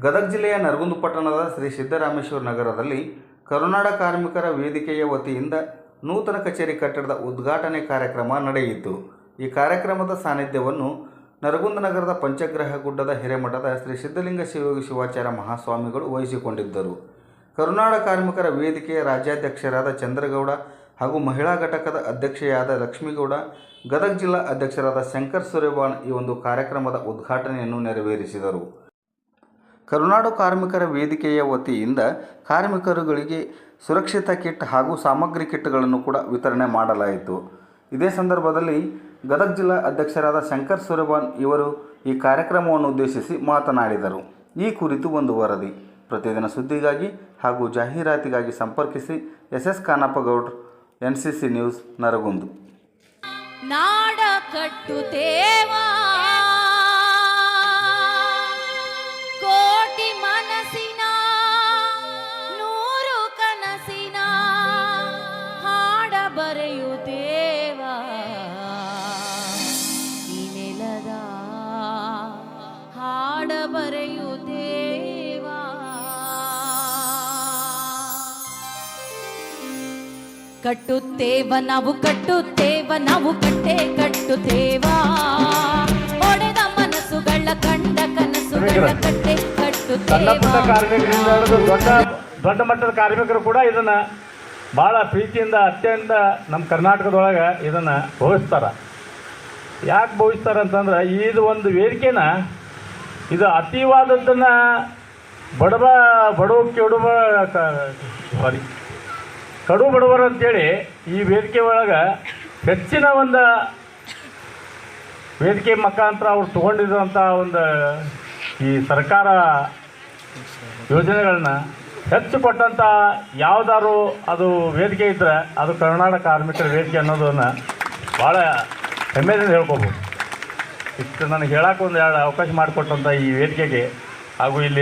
ಗದಗ ಜಿಲ್ಲೆಯ ನರಗುಂದ ಪಟ್ಟಣದ ಶ್ರೀ ಸಿದ್ದರಾಮೇಶ್ವರ ನಗರದಲ್ಲಿ ಕರುನಾಡ ಕಾರ್ಮಿಕರ ವೇದಿಕೆಯ ವತಿಯಿಂದ ನೂತನ ಕಚೇರಿ ಕಟ್ಟಡದ ಉದ್ಘಾಟನೆ ಕಾರ್ಯಕ್ರಮ ನಡೆಯಿತು. ಈ ಕಾರ್ಯಕ್ರಮದ ಸಾನ್ನಿಧ್ಯವನ್ನು ನರಗುಂದ ನಗರದ ಪಂಚಗ್ರಹ ಗುಡ್ಡದ ಹಿರೇಮಠದ ಶ್ರೀ ಸಿದ್ಧಲಿಂಗ ಶಿವಯೋಗಿ ಶಿವಾಚಾರ್ಯ ಮಹಾಸ್ವಾಮಿಗಳು ವಹಿಸಿಕೊಂಡಿದ್ದರು. ಕರುನಾಡ ಕಾರ್ಮಿಕರ ವೇದಿಕೆಯ ರಾಜ್ಯಾಧ್ಯಕ್ಷರಾದ ಚಂದ್ರಗೌಡ ಹಾಗೂ ಮಹಿಳಾ ಘಟಕದ ಅಧ್ಯಕ್ಷೆಯಾದ ಲಕ್ಷ್ಮೀಗೌಡ, ಗದಗ ಜಿಲ್ಲಾ ಅಧ್ಯಕ್ಷರಾದ ಶಂಕರ್ ಸೂರ್ಯವಾನ್ ಈ ಒಂದು ಕಾರ್ಯಕ್ರಮದ ಉದ್ಘಾಟನೆಯನ್ನು ನೆರವೇರಿಸಿದರು. ಕರುನಾಡು ಕಾರ್ಮಿಕರ ವೇದಿಕೆಯ ವತಿಯಿಂದ ಕಾರ್ಮಿಕರುಗಳಿಗೆ ಸುರಕ್ಷಿತ ಕಿಟ್ ಹಾಗೂ ಸಾಮಗ್ರಿ ಕಿಟ್ಗಳನ್ನು ಕೂಡ ವಿತರಣೆ ಮಾಡಲಾಯಿತು. ಇದೇ ಸಂದರ್ಭದಲ್ಲಿ ಗದಗ ಜಿಲ್ಲಾ ಅಧ್ಯಕ್ಷರಾದ ಶಂಕರ್ ಸೂರ್ಯವಾನ್ ಇವರು ಈ ಕಾರ್ಯಕ್ರಮವನ್ನು ಉದ್ದೇಶಿಸಿ ಮಾತನಾಡಿದರು. ಈ ಕುರಿತು ಒಂದು ವರದಿ. ಪ್ರತಿದಿನ ಸುದ್ದಿಗಾಗಿ ಹಾಗೂ ಜಾಹೀರಾತಿಗಾಗಿ ಸಂಪರ್ಕಿಸಿ SS ಕಾನಪ್ಪಗೌಡ್ರು, NCC ನ್ಯೂಸ್, ನರಗುಂದ. ನಾಡ ಕಟ್ಟುತ್ತೇವಾ ಕೋಟಿ ಮನಸ್ಸಿನ ನೂರು ಕನಸಿನ ಹಾಡ ಬರೆಯುತ್ತೇವಾ ಈ ನೆಲದ ಹಾಡ ಬರೆಯುತ್ತೇವಾ. ಕಟ್ಟುತ್ತೇವ ನಾವು ಕಟ್ಟೆ ಕಟ್ಟುತ್ತೇವಾ ಒಡೆದ ಮನಸ್ಸುಗಳ ಕಂಡ ಕನಸುಗಳ ಕಟ್ಟೆ ಸಣ್ಣಪುಟ್ಟ ಕಾರ್ಮಿಕರಿಂದ ದೊಡ್ಡ ಮಟ್ಟದ ಕಾರ್ಮಿಕರು ಕೂಡ ಇದನ್ನ ಬಹಳ ಪ್ರೀತಿಯಿಂದ ಅತ್ಯಂತ ನಮ್ಮ ಕರ್ನಾಟಕದೊಳಗೆ ಇದನ್ನ ಭವಿಸ್ತಾರ. ಯಾಕೆ ಭವಿಸ್ತಾರ ಅಂತಂದ್ರೆ ಇದು ಒಂದು ವೇದಿಕೆನ ಇದು ಅತಿವಾದದ್ದನ್ನ ಕಡು ಬಡವರು ಅಂತೇಳಿ ಈ ವೇದಿಕೆ ಒಳಗೆ ಹೆಚ್ಚಿನ ಒಂದು ವೇದಿಕೆ ಮುಖಾಂತರ ಅವ್ರು ತೊಗೊಂಡಿರುವಂಥ ಒಂದು ಈ ಸರ್ಕಾರ ಯೋಜನೆಗಳನ್ನ ಹೆಚ್ಚು ಕೊಟ್ಟಂಥ ಯಾವುದಾದ್ರು ಅದು ವೇದಿಕೆ ಇದ್ದರೆ ಅದು ಕರುನಾಡ ಕಾರ್ಮಿಕರ ವೇದಿಕೆ ಅನ್ನೋದನ್ನು ಭಾಳ ಹೆಮ್ಮೆಯಿಂದ ಹೇಳ್ಕೊಬೋದು. ಇಷ್ಟು ನನಗೆ ಹೇಳೋಕೆ ಒಂದು ಎರಡು ಅವಕಾಶ ಮಾಡಿಕೊಟ್ಟಂಥ ಈ ವೇದಿಕೆಗೆ ಹಾಗೂ ಇಲ್ಲಿ